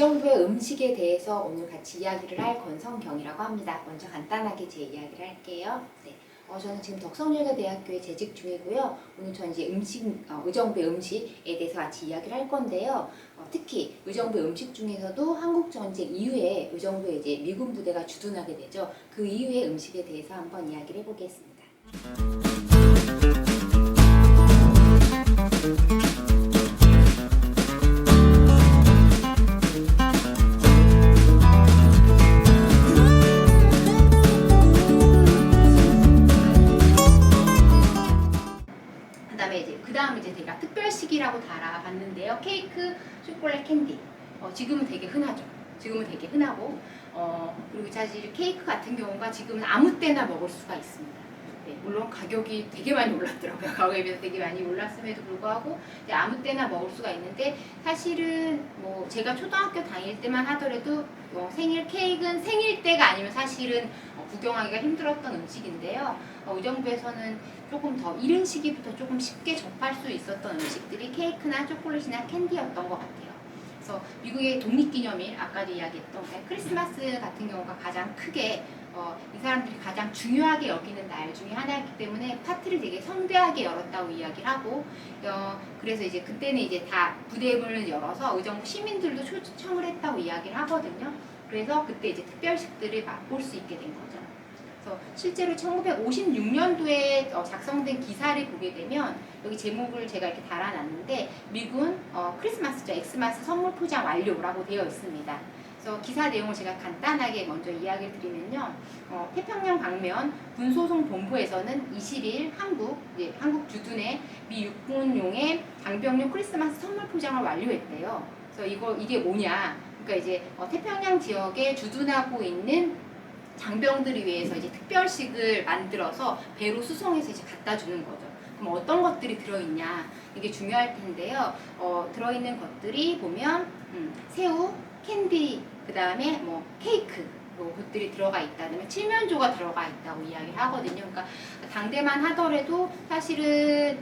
의정부의 음식에 대해서 오늘 같이 이야기를 할 권성경이라고 합니다. 먼저 간단하게 제 이야기를 할게요. 네. 저는 지금 덕성여자대학교에 재직 중이고요. 오늘 저는 이제 의정부의 음식에 대해서 같이 이야기를 할 건데요. 특히 의정부의 음식 중에서도 한국전쟁 이후에 의정부에 이제 미군 부대가 주둔하게 되죠. 그 이후의 음식에 대해서 한번 이야기를 해보겠습니다. 그다음에 이제 제가 특별식이라고 달아봤는데요. 케이크, 초콜릿, 캔디. 지금은 되게 흔하죠. 지금은 되게 흔하고 그리고 사실 케이크 같은 경우가 지금은 아무 때나 먹을 수가 있습니다. 네, 물론 가격이 되게 많이 올랐더라고요. 가격에 비해서 되게 많이 올랐음에도 불구하고 아무 때나 먹을 수가 있는데 사실은 뭐 제가 초등학교 다닐 때만 하더라도 생일 케이크는 생일 때가 아니면 사실은 구경하기가 힘들었던 음식인데요. 의정부에서는 조금 더 이른 시기부터 조금 쉽게 접할 수 있었던 음식들이 케이크나 초콜릿이나 캔디였던 것 같아요. 그래서 미국의 독립기념일, 아까도 이야기했던 크리스마스 같은 경우가 가장 크게 이 사람들이 가장 중요하게 여기는 날 중에 하나였기 때문에 파티를 되게 성대하게 열었다고 이야기를 하고 그래서 이제 그때는 이제 다 부대문을 열어서 의정부 시민들도 초청을 했다고 이야기를 하거든요. 그래서 그때 이제 특별식들을 맛볼 수 있게 된 거죠. 그래서 실제로 1956년도에 작성된 기사를 보게 되면 여기 제목을 제가 이렇게 달아놨는데 미군 크리스마스죠. 엑스마스 선물 포장 완료라고 되어 있습니다. 그래서 기사 내용을 제가 간단하게 먼저 이야기를 드리면요. 태평양 방면 군소송본부에서는 20일 한국 주둔의 미 육군용의 장병용 크리스마스 선물 포장을 완료했대요. 그래서 이게 뭐냐? 그러니까 이제 태평양 지역에 주둔하고 있는 장병들을 위해서 이제 특별식을 만들어서 배로 수송해서 이제 갖다 주는 거죠. 그럼 어떤 것들이 들어있냐? 이게 중요할 텐데요. 들어있는 것들이 보면 새우, 캔디, 그 다음에 뭐 케이크, 것들이 들어가 있다. 그다음에 칠면조가 들어가 있다고 이야기를 하거든요. 그러니까 당대만 하더라도 사실은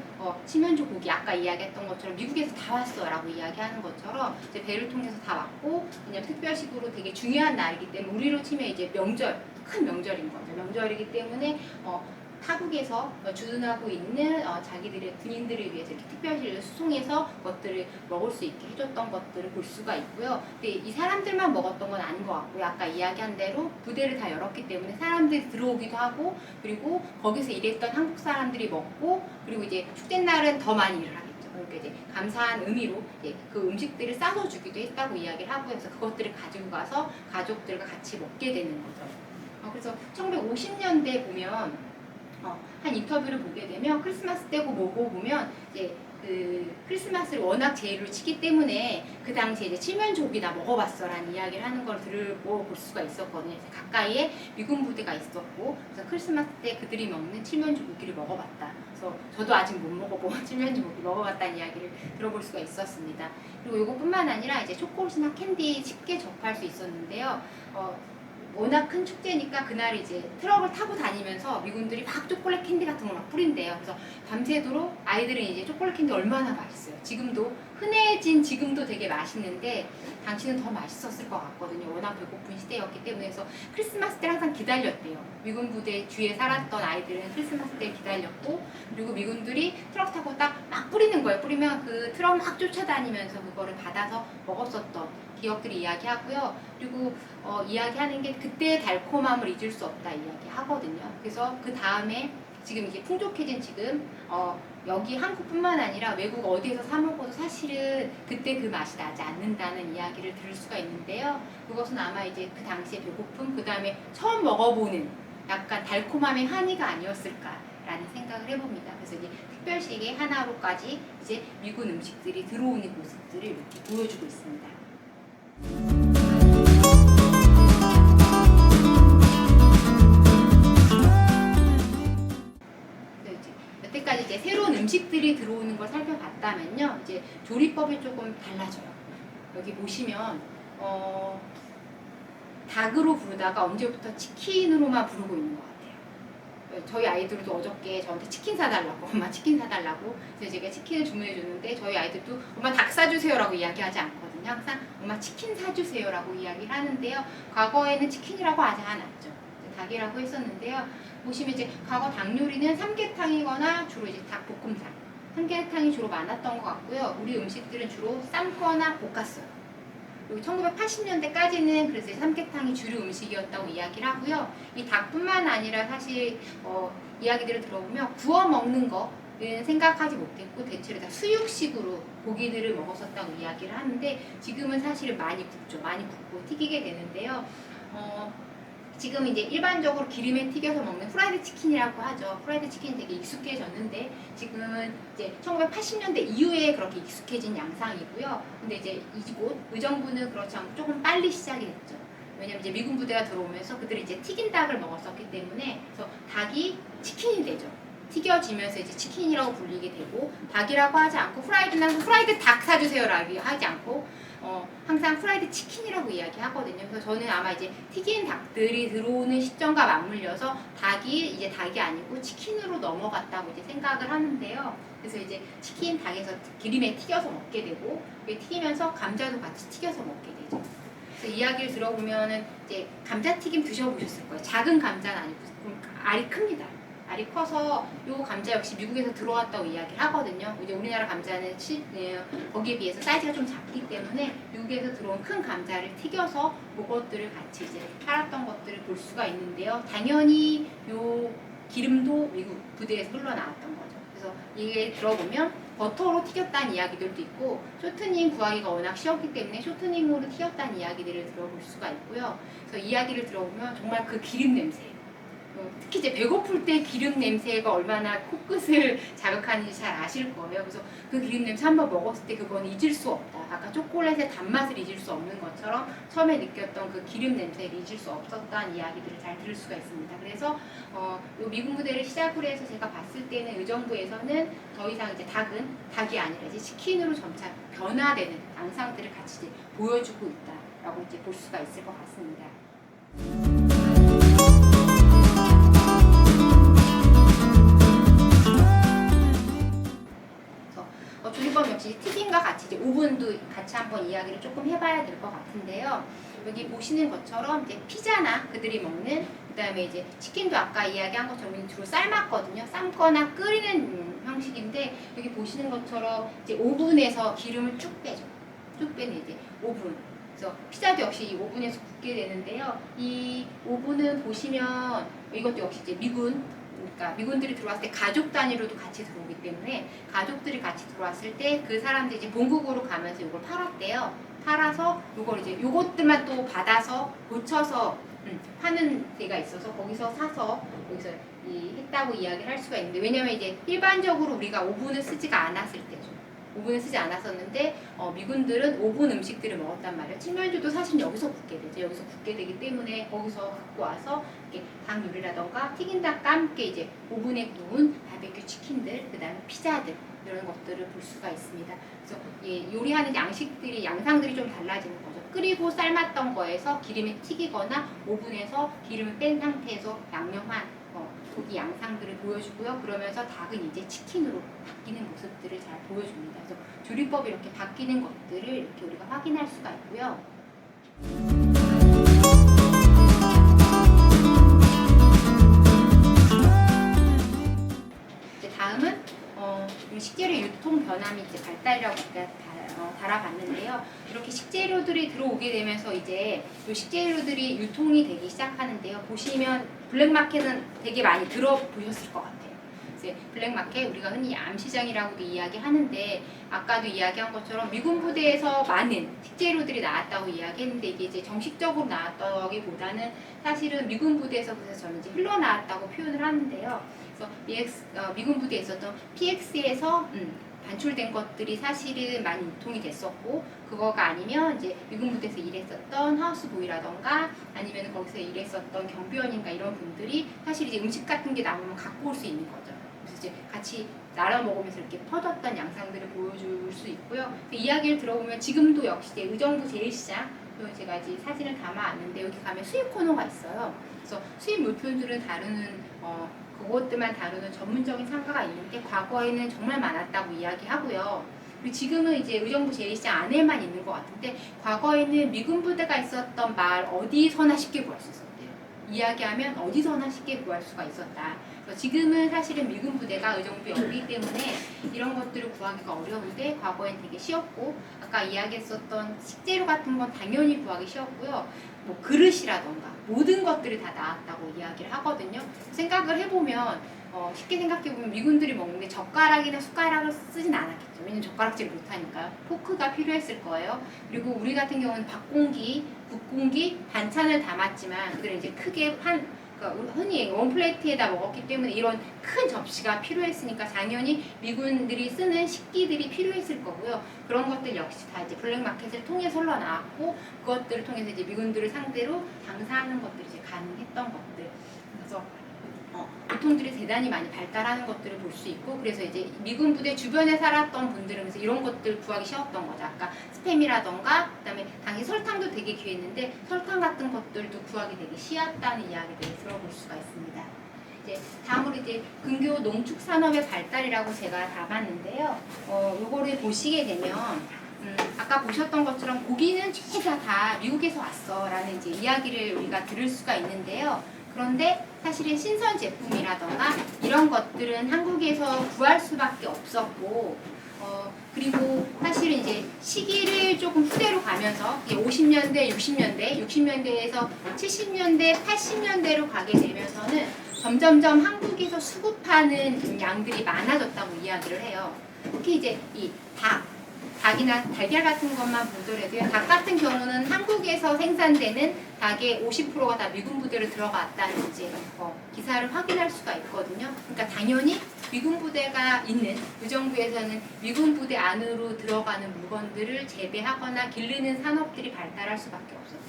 칠면조 고기 아까 이야기했던 것처럼 미국에서 다 왔어라고 이야기하는 것처럼 이제 배를 통해서 다 왔고 그냥 특별식으로 되게 중요한 날이기 때문에 우리로 치면 이제 명절, 큰 명절인 거죠. 명절이기 때문에 타국에서 주둔하고 있는 자기들의 군인들을 위해서 이렇게 특별시를 수송해서 것들을 먹을 수 있게 해줬던 것들을 볼 수가 있고요. 근데 이 사람들만 먹었던 건 아닌 것 같고요. 아까 이야기한 대로 부대를 다 열었기 때문에 사람들이 들어오기도 하고 그리고 거기서 일했던 한국 사람들이 먹고 그리고 이제 축제날은 더 많이 일을 하겠죠. 그러니까 이제 감사한 의미로 그 음식들을 싸서 주기도 했다고 이야기를 하고 해서 그것들을 가지고 가서 가족들과 같이 먹게 되는 거죠. 그래서 1950년대 보면 한 인터뷰를 보게 되면 크리스마스 때고 뭐고 보면 이제 그 크리스마스를 워낙 제의로 치기 때문에 그 당시에 이제 칠면조기나 먹어봤어라는 이야기를 하는 걸 들어볼 수가 있었거든요. 가까이에 미군 부대가 있었고 그래서 크리스마스 때 그들이 먹는 칠면조 고기를 먹어봤다. 그래서 저도 아직 못 먹어본 칠면조 고기 먹어봤다는 이야기를 들어볼 수가 있었습니다. 그리고 이것뿐만 아니라 이제 초콜릿이나 캔디 쉽게 접할 수 있었는데요. 워낙 큰 축제니까 그날 이제 트럭을 타고 다니면서 미군들이 막 초콜릿 캔디 같은 걸 막 뿌린대요. 그래서 밤새도록 아이들은 이제 초콜릿 캔디 얼마나 맛있어요. 지금도 흔해진 지금도 되게 맛있는데 당시는 더 맛있었을 것 같거든요. 워낙 배고픈 시대였기 때문에. 그래서 크리스마스 때 항상 기다렸대요. 미군 부대 주위에 살았던 아이들은 크리스마스 때 기다렸고 그리고 미군들이 트럭 타고 딱 막 뿌리는 거예요. 뿌리면 그 트럭 막 쫓아다니면서 그거를 받아서 먹었었던 기억들이 이야기하고요. 그리고 이야기하는 게 그때의 달콤함을 잊을 수 없다 이야기하거든요. 그래서 그 다음에 지금 이게 풍족해진 지금 여기 한국뿐만 아니라 외국 어디에서 사 먹어도 사실은 그때 그 맛이 나지 않는다는 이야기를 들을 수가 있는데요. 그것은 아마 이제 그 당시에 배고픔 그 다음에 처음 먹어보는 약간 달콤함의 한이가 아니었을까라는 생각을 해봅니다. 그래서 이제 특별식의 하나로까지 이제 미군 음식들이 들어오는 모습들을 이렇게 보여주고 있습니다. 여태까지 이제 새로운 음식들이 들어오는 걸 살펴봤다면요, 이제 조리법이 조금 달라져요. 여기 보시면 닭으로 부르다가 언제부터 치킨으로만 부르고 있는 것 같아요. 저희 아이들도 어저께 저한테 치킨 사달라고, 엄마 치킨 사달라고. 그래서 제가 치킨을 주문해 줬는데 저희 아이들도 엄마 닭 사주세요라고 이야기하지 않거든요. 있거든요. 항상 엄마 치킨 사주세요라고 이야기를 하는데요. 과거에는 치킨이라고 하지 않았죠. 닭이라고 했었는데요. 보시면 이제 과거 닭 요리는 삼계탕이거나 주로 이제 닭볶음탕, 삼계탕이 주로 많았던 것 같고요. 우리 음식들은 주로 삶거나 볶았어요. 그리고 1980년대까지는 그래서 삼계탕이 주류 음식이었다고 이야기를 하고요. 이 닭뿐만 아니라 사실 이야기들을 들어보면 구워 먹는 거는 생각하지 못했고 대체로 다 수육식으로 고기들을 먹었었다고 이야기를 하는데 지금은 사실은 많이 굽죠. 많이 굽고 튀기게 되는데요. 지금 이제 일반적으로 기름에 튀겨서 먹는 프라이드 치킨이라고 하죠. 프라이드 치킨이 되게 익숙해졌는데 지금은 이제 1980년대 이후에 그렇게 익숙해진 양상이고요. 근데 이제 이곳 의정부는 그렇지 않고 조금 빨리 시작이 됐죠. 왜냐면 이제 미군 부대가 들어오면서 그들이 이제 튀긴 닭을 먹었었기 때문에 그래서 닭이 치킨이 되죠. 튀겨지면서 이제 치킨이라고 불리게 되고 닭이라고 하지 않고 프라이드 닭 사주세요라고 하지 않고 항상 프라이드 치킨이라고 이야기하거든요. 그래서 저는 아마 이제 튀긴 닭들이 들어오는 시점과 맞물려서 닭이 이제 닭이 아니고 치킨으로 넘어갔다고 이제 생각을 하는데요. 그래서 이제 치킨 닭에서 기름에 튀겨서 먹게 되고 튀기면서 감자도 같이 튀겨서 먹게 되죠. 그래서 이야기를 들어보면은 이제 감자튀김 드셔보셨을 거예요. 작은 감자는 아니고 알이 큽니다. 알이 커서 요 감자 역시 미국에서 들어왔다고 이야기를 하거든요. 이제 우리나라 감자는 거기에 비해서 사이즈가 좀 작기 때문에 미국에서 들어온 큰 감자를 튀겨서 그것들을 같이 이제 팔았던 것들을 볼 수가 있는데요. 당연히 요 기름도 미국 부대에서 흘러나왔던 거죠. 그래서 이게 들어보면 버터로 튀겼다는 이야기들도 있고 쇼트닝 구하기가 워낙 쉬웠기 때문에 쇼트닝으로 튀겼다는 이야기들을 들어볼 수가 있고요. 그래서 이야기를 들어보면 정말 그 기름 냄새 특히 이제 배고플 때 기름 냄새가 얼마나 코끝을 자극하는지 잘 아실 거예요. 그래서 그 기름 냄새 한번 먹었을 때 그건 잊을 수 없다. 아까 초콜릿의 단맛을 잊을 수 없는 것처럼 처음에 느꼈던 그 기름 냄새를 잊을 수 없었다는 이야기들을 잘 들을 수가 있습니다. 그래서 요 미군 부대를 시작으로 해서 제가 봤을 때는 의정부에서는 더 이상 이제 닭이 아니라 이제 치킨으로 점차 변화되는 양상들을 같이 이제 보여주고 있다라고 이제 볼 수가 있을 것 같습니다. 조리법 역시 튀김과 같이 이제 오븐도 같이 한번 이야기를 조금 해봐야 될 것 같은데요. 여기 보시는 것처럼 이제 피자나 그들이 먹는 그다음에 이제 치킨도 아까 이야기한 것처럼 주로 삶았거든요. 삶거나 끓이는 형식인데 여기 보시는 것처럼 이제 오븐에서 기름을 쭉 빼죠. 쭉 빼는 이제 오븐. 그래서 피자도 역시 이 오븐에서 굽게 되는데요. 이 오븐은 보시면 이것도 역시 이제 그러니까 미군들이 들어왔을 때 가족 단위로도 같이 들어오기 때문에 가족들이 같이 들어왔을 때 그 사람들이 이제 본국으로 가면서 이걸 팔았대요. 팔아서 이걸 이제 요것들만 또 받아서 고쳐서 파는 데가 있어서 거기서 사서 여기서 했다고 이야기를 할 수가 있는데 왜냐면 이제 일반적으로 우리가 오븐을 쓰지가 않았을 때죠. 오븐을 쓰지 않았었는데 미군들은 오븐 음식들을 먹었단 말이에요. 칠면조도 사실 여기서 굽게 되죠. 여기서 굽게 되기 때문에 거기서 갖고 와서 이렇게 닭 요리라던가 튀긴 닭과 함께 이제 오븐에 구운 바베큐 치킨들, 그다음에 피자들 이런 것들을 볼 수가 있습니다. 그래서 요리하는 양상들이 좀 달라지는 거죠. 끓이고 삶았던 거에서 기름에 튀기거나 오븐에서 기름을 뺀 상태에서 양념한 고기 양상들을 보여주고요. 그러면서 닭은 이제 치킨으로 바뀌는 모습들을 잘 보여줍니다. 그래서 조리법이 이렇게 바뀌는 것들을 이렇게 우리가 확인할 수가 있고요. 이제 다음은 식재료 유통 변함이 이제 발달이라고 달아봤는데요. 이렇게 식재료들이 들어오게 되면서 이제 이 식재료들이 유통이 되기 시작하는데요. 보시면 블랙마켓은 되게 많이 들어보셨을 것 같아요. 이제 블랙마켓 우리가 흔히 암시장이라고도 이야기하는데 아까도 이야기한 것처럼 미군 부대에서 많은 식재료들이 나왔다고 이야기했는데 이게 이제 정식적으로 나왔다기보다는 사실은 미군 부대에서 그래서 저는 이제 흘러나왔다고 표현을 하는데요. 그래서 미군 부대에 있었던 PX에서 반출된 것들이 사실은 많이 유통이 됐었고 그거가 아니면 이제 미군 부대에서 일했었던 하우스보이라던가 아니면 거기서 일했었던 경비원인가 이런 분들이 사실 이제 음식 같은 게 나오면 갖고 올 수 있는 거죠. 그래서 이제 같이 나눠 먹으면서 이렇게 퍼졌던 양상들을 보여줄 수 있고요. 이야기를 들어보면 지금도 역시 이제 의정부 제일시장 제가 이제 사진을 담아왔는데 여기 가면 수입 코너가 있어요. 그래서 수입 물품들을 다루는 그것들만 다루는 전문적인 상가가 있는데 과거에는 정말 많았다고 이야기하고요. 그리고 지금은 이제 의정부 제1시장 안에만 있는 것 같은데 과거에는 미군 부대가 있었던 마을 어디서나 쉽게 구할 수 있었대요. 이야기하면 어디서나 쉽게 구할 수가 있었다. 그래서 지금은 사실은 미군 부대가 의정부에 없기 때문에 이런 것들을 구하기가 어려운데 과거엔 되게 쉬웠고 아까 이야기했었던 식재료 같은 건 당연히 구하기 쉬웠고요. 뭐 그릇이라던가 모든 것들이 다 나왔다고 이야기를 하거든요. 생각을 해보면 쉽게 생각해보면 미군들이 먹는데 젓가락이나 숟가락을 쓰진 않았겠죠. 왜냐면 젓가락질을 못하니까요. 포크가 필요했을 거예요. 그리고 우리 같은 경우는 밥공기, 국공기, 반찬을 담았지만 그들은 이제 크게 그러니까 흔히 원플레이트에다 먹었기 때문에 이런 큰 접시가 필요했으니까 당연히 미군들이 쓰는 식기들이 필요했을 거고요. 그런 것들 역시 다 이제 블랙마켓을 통해서 흘러나왔고 그것들을 통해서 이제 미군들을 상대로 장사하는 것들이 이제 가능했던 것들. 그래서 보통들이 대단히 많이 발달하는 것들을 볼 수 있고 그래서 이제 미군 부대 주변에 살았던 분들은 그래서 이런 것들 구하기 쉬웠던 거죠. 아까 스팸이라던가 그다음에 당시 설탕도 되게 귀했는데 설탕 같은 것들도 구하기 되게 쉬웠다는 이야기들을 들어볼 수가 있습니다. 이제 다음으로 이제 근교 농축 산업의 발달이라고 제가 담았는데요. 요거를 보시게 되면 아까 보셨던 것처럼 고기는 최다 다 미국에서 왔어라는 이제 이야기를 우리가 들을 수가 있는데요. 그런데 사실은 신선 제품이라던가 이런 것들은 한국에서 구할 수밖에 없었고 그리고 사실은 이제 시기를 조금 후대로 가면서 50년대, 60년대에서 70년대, 80년대로 가게 되면서는 점점점 한국에서 수급하는 양들이 많아졌다고 이야기를 해요. 특히 이제 이 닭이나 달걀 같은 것만 보더라도요. 닭 같은 경우는 한국에서 생산되는 닭의 50%가 다 미군 부대로 들어갔다는 이제 기사를 확인할 수가 있거든요. 그러니까 당연히 미군 부대가 있는 의정부에서는 미군 부대 안으로 들어가는 물건들을 재배하거나 기르는 산업들이 발달할 수밖에 없었죠.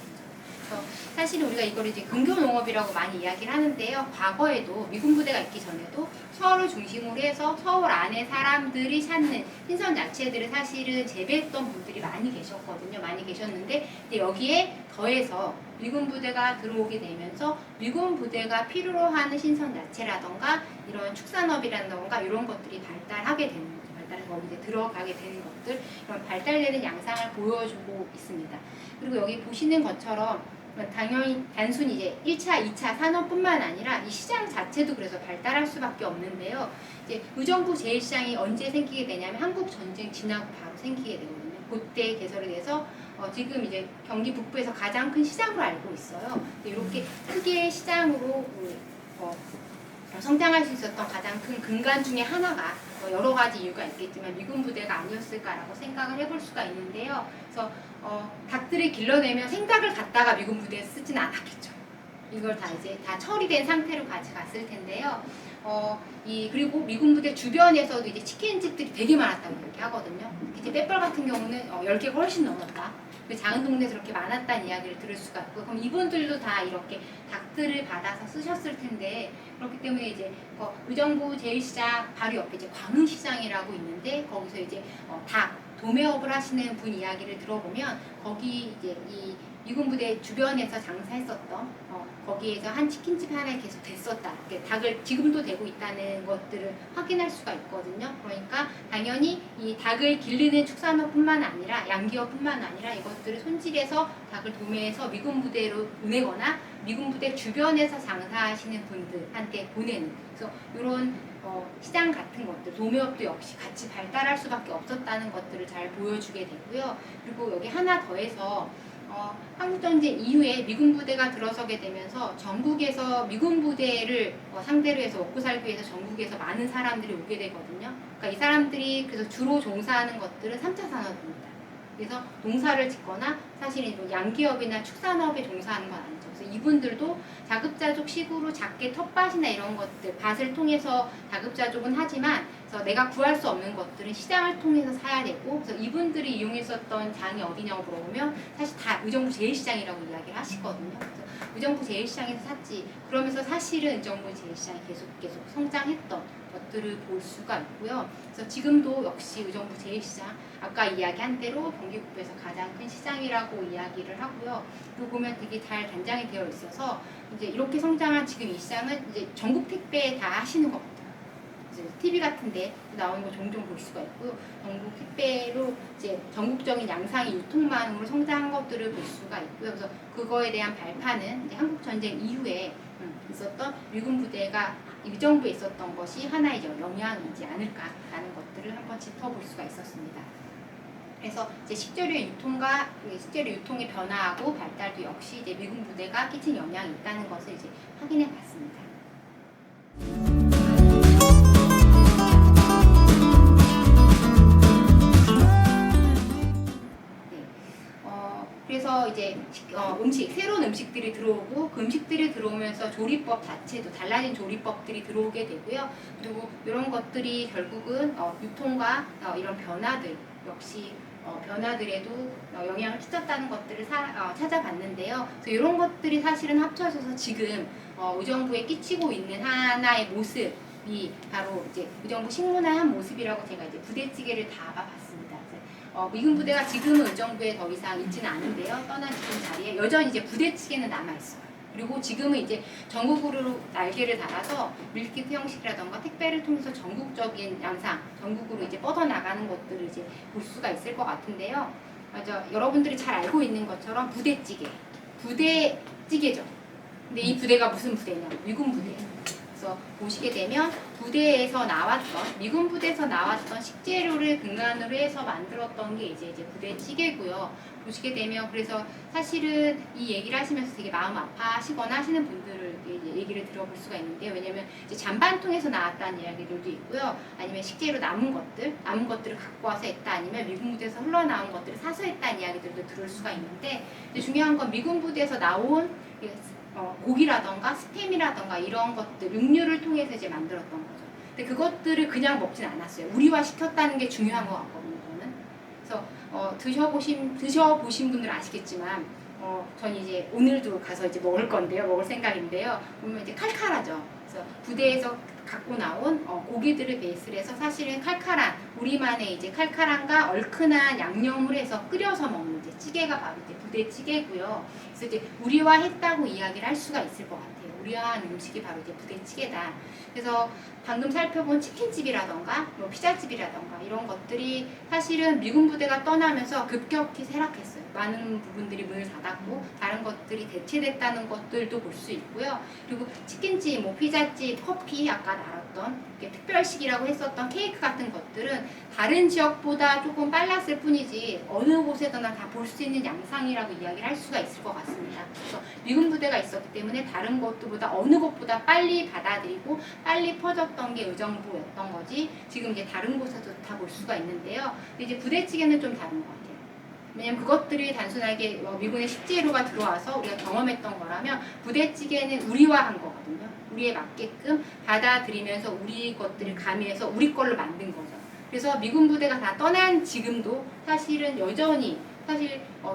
사실은 우리가 이걸 이제 근교농업이라고 많이 이야기를 하는데요. 과거에도 미군 부대가 있기 전에도 서울을 중심으로 해서 서울 안에 사람들이 찾는 신선 야채들을 사실은 재배했던 분들이 많이 계셨거든요. 많이 계셨는데 여기에 더해서 미군 부대가 들어오게 되면서 미군 부대가 필요로 하는 신선 야채라던가 이런 축산업이라던가 이런 것들이 발달하게 되는 거죠. 발달해서 이제 들어가게 되는 것들 이런 발달되는 양상을 보여주고 있습니다. 그리고 여기 보시는 것처럼 당연히 단순히 이제 1차, 2차 산업뿐만 아니라 이 시장 자체도 그래서 발달할 수밖에 없는데요. 이제 의정부 제1시장이 언제 생기게 되냐면 한국 전쟁 지나고 바로 생기게 되거든요. 그때 개설이 돼서 지금 이제 경기 북부에서 가장 큰 시장으로 알고 있어요. 이렇게 크게 시장으로 성장할 수 있었던 가장 큰 근간 중에 하나가 여러 가지 이유가 있겠지만 미군 부대가 아니었을까라고 생각을 해볼 수가 있는데요. 그래서 닭들을 길러내면 생닭을 갖다가 미군 부대에 쓰진 않았겠죠. 이걸 다 이제 다 처리된 상태로 가져갔을 텐데요. 그리고 미군 부대 주변에서도 이제 치킨집들이 되게 많았다고 이렇게 하거든요. 이제 빼뻘 같은 경우는 10개가 훨씬 넘었다. 작은 동네에서 그렇게 많았다는 이야기를 들을 수가 있고, 그럼 이분들도 다 이렇게 닭들을 받아서 쓰셨을 텐데, 그렇기 때문에 이제 의정부 제1시장 바로 옆에 이제 광흥시장이라고 있는데, 거기서 이제 닭 도매업을 하시는 분 이야기를 들어보면 거기 이제 이 미군 부대 주변에서 장사했었던 거기에서 한 치킨집 하나에 계속 됐었다. 닭을 지금도 되고 있다는 것들을 확인할 수가 있거든요. 그러니까 당연히 이 닭을 기르는 축산업뿐만 아니라 양기업뿐만 아니라 이것들을 손질해서 닭을 도매해서 미군 부대로 보내거나 미군 부대 주변에서 장사하시는 분들한테 보내는 그래서 이런 시장 같은 것들, 도매업도 역시 같이 발달할 수밖에 없었다는 것들을 잘 보여주게 되고요. 그리고 여기 하나 더해서 한국전쟁 이후에 미군 부대가 들어서게 되면서 전국에서 미군 부대를 상대로 해서 먹고 살기 위해서 전국에서 많은 사람들이 오게 되거든요. 그러니까 이 사람들이 그래서 주로 종사하는 것들은 3차 산업입니다. 그래서 농사를 짓거나 사실 양기업이나 축산업에 종사하는 건 아니죠. 그래서 이분들도 자급자족식으로 작게 텃밭이나 이런 것들, 밭을 통해서 자급자족은 하지만 그래서 내가 구할 수 없는 것들은 시장을 통해서 사야 되고 그래서 이분들이 이용했었던 장이 어디냐고 물어보면 사실 다 의정부 제1시장이라고 이야기를 하시거든요. 그래서 의정부 제1시장에서 샀지. 그러면서 사실은 의정부 제1시장이 계속 성장했던 것들을 볼 수가 있고요. 그래서 지금도 역시 의정부 제1시장 아까 이야기한 대로 경기북부에서 가장 큰 시장이라고 이야기를 하고요. 그리고 보면 되게 잘 단장이 되어 있어서 이제 이렇게 성장한 지금 이 시장은 이제 전국 택배 다 하시는 것 같아요. TV 같은데 나오는 거 종종 볼 수가 있고요. 전국 택배로 이제 전국적인 양상이 유통망으로 성장한 것들을 볼 수가 있고요. 그래서 그거에 대한 발판은 이제 한국 전쟁 이후에 있었던 미군 부대가 의정부에 있었던 것이 하나의 영향이지 않을까라는 것들을 한번 짚어볼 수가 있었습니다. 그래서 이제 식재료의 유통과 식재료 유통의 변화하고 발달도 역시 이제 미군 부대가 끼친 영향이 있다는 것을 이제 확인해 봤습니다. 그래서 이제 새로운 음식들이 들어오고 그 음식들이 들어오면서 조리법 자체도 달라진 조리법들이 들어오게 되고요. 그리고 이런 것들이 결국은 유통과 이런 변화들 역시 변화들에도 영향을 끼쳤다는 것들을 찾아봤는데요. 그래서 이런 것들이 사실은 합쳐져서 지금 의정부에 끼치고 있는 하나의 모습이 바로 이제 의정부 식문화의 한 모습이라고 제가 이제 부대찌개를 담아봤습니다. 미군 부대가 지금은 의정부에 더 이상 있지는 않은데요. 떠난 지금 자리에 여전히 이제 부대찌개는 남아있어요. 그리고 지금은 이제 전국으로 날개를 달아서 밀키트 형식이라던가 택배를 통해서 전국적인 양상, 전국으로 이제 뻗어나가는 것들을 이제 볼 수가 있을 것 같은데요. 맞아, 여러분들이 잘 알고 있는 것처럼 부대찌개죠. 근데 이 부대가 무슨 부대냐? 미군 부대예요. 그래서 보시게 되면 미군 부대에서 나왔던 식재료를 근간으로 해서 만들었던 게 이제 부대찌개고요. 보시게 되면 그래서 사실은 이 얘기를 하시면서 되게 마음 아파하시거나 하시는 분들을 얘기를 들어볼 수가 있는데요. 왜냐면 이제 잔반통에서 나왔다는 이야기들도 있고요. 아니면 식재료 남은 것들을 갖고 와서 했다. 아니면 미군 부대에서 흘러나온 것들을 사서 했다는 이야기들도 들을 수가 있는데 중요한 건 미군 부대에서 나온 고기라던가 스팸이라던가 이런 것들, 육류를 통해서 이제 만들었던 거죠. 근데 그것들을 그냥 먹진 않았어요. 우리화 시켰다는 게 중요한 것 같거든요, 저는. 그래서 드셔보신 분들은 아시겠지만, 전 이제 오늘도 가서 이제 먹을 생각인데요. 보면 이제 칼칼하죠. 그래서 부대에서 갖고 나온 고기들을 베이스로 해서 사실은 칼칼한 우리만의 이제 칼칼함과 얼큰한 양념을 해서 끓여서 먹는 이제 찌개가 바로 이제 부대찌개고요. 그래서 이제 우리화했다고 이야기를 할 수가 있을 것 같아요. 우리화한 음식이 바로 이제 부대찌개다. 그래서 방금 살펴본 치킨집이라던가 뭐 피자집이라던가 이런 것들이 사실은 미군 부대가 떠나면서 급격히 쇠락했어요. 많은 부분들이 문을 닫았고 다른 것들이 대체됐다는 것들도 볼 수 있고요. 그리고 치킨집, 뭐 피자집, 커피 아까 나눴던 특별식이라고 했었던 케이크 같은 것들은 다른 지역보다 조금 빨랐을 뿐이지 어느 곳에서나 다 볼 수 있는 양상이라고 이야기를 할 수가 있을 것 같습니다. 그래서 미군 부대가 있었기 때문에 다른 것들보다 어느 것보다 빨리 받아들이고 빨리 퍼졌던 게 의정부였던 거지 지금 이제 다른 곳에서 다 볼 수가 있는데요. 근데 이제 부대찌개는 좀 다른 것 같아요. 왜냐면 그것들이 단순하게 미군의 식재료가 들어와서 우리가 경험했던 거라면 부대찌개는 우리화한 거거든요. 우리에 맞게끔 받아들이면서 우리 것들을 가미해서 우리 걸로 만든 거죠. 그래서 미군 부대가 다 떠난 지금도 사실은 여전히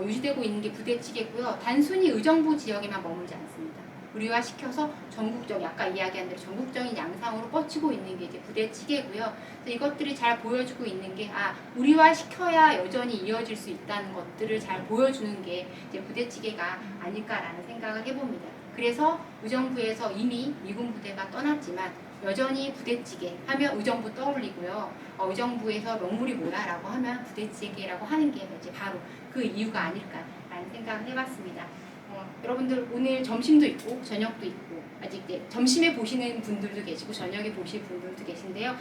유지되고 있는 게 부대찌개고요. 단순히 의정부 지역에만 머물지 않습니다. 우리화시켜서 전국적, 아까 이야기한 대로 전국적인 양상으로 뻗치고 있는 게 이제 부대찌개고요. 이것들이 잘 보여주고 있는 게 우리화시켜야 여전히 이어질 수 있다는 것들을 잘 보여주는 게 이제 부대찌개가 아닐까라는 생각을 해봅니다. 그래서 의정부에서 이미 미군 부대가 떠났지만 여전히 부대찌개 하면 의정부 떠올리고요. 의정부에서 명물이 뭐야라고 하면 부대찌개라고 하는 게 이제 바로 그 이유가 아닐까라는 생각을 해봤습니다. 여러분들 오늘 점심도 있고 저녁도 있고 아직 이제 점심에 보시는 분들도 계시고 저녁에 보실 분들도 계신데요.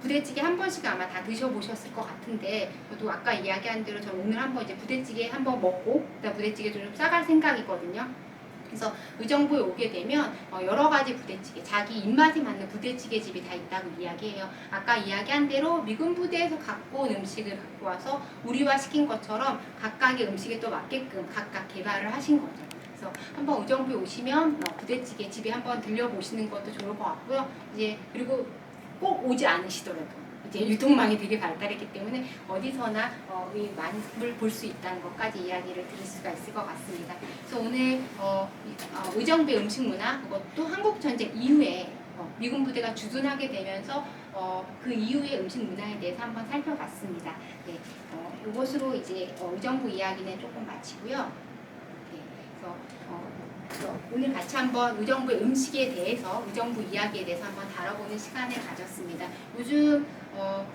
부대찌개 한 번씩 아마 다 드셔보셨을 것 같은데 저도 아까 이야기한 대로 저는 오늘 한번 이제 부대찌개 한번 먹고 그다음 부대찌개 좀 싸갈 생각이거든요. 그래서 의정부에 오게 되면 여러 가지 부대찌개, 자기 입맛에 맞는 부대찌개 집이 다 있다고 이야기해요. 아까 이야기한 대로 미군 부대에서 갖고 온 음식을 갖고 와서 우리화시킨 것처럼 각각의 음식에 또 맞게끔 각각 개발을 하신 거죠. 그래서 한번 의정부에 오시면 부대찌개 집에 한번 들려보시는 것도 좋을 것 같고요. 이제 그리고 꼭 오지 않으시더라도 이제 유통망이 되게 발달했기 때문에 어디서나 이 많이를 볼 수 있다는 것까지 이야기를 드릴 수가 있을 것 같습니다. 그래서 오늘 의정부의 음식 문화 그것도 한국 전쟁 이후에 미군 부대가 주둔하게 되면서 그 이후의 음식 문화에 대해서 한번 살펴봤습니다. 네, 이것으로 이제 의정부 이야기는 조금 마치고요. 네, 그래서 오늘 같이 한번 의정부의 음식에 대해서, 의정부 이야기에 대해서 한번 다뤄보는 시간을 가졌습니다. 요즘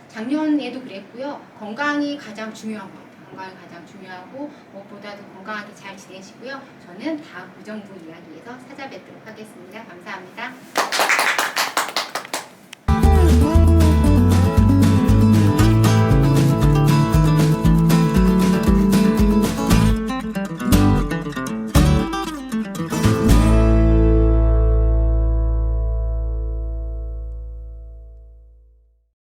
작년에도 그랬고요. 건강이 가장 중요한 것 같아요. 건강이 가장 중요하고 무엇보다도 건강하게 잘 지내시고요. 저는 다음 의정부 이야기에서 찾아뵙도록 하겠습니다. 감사합니다.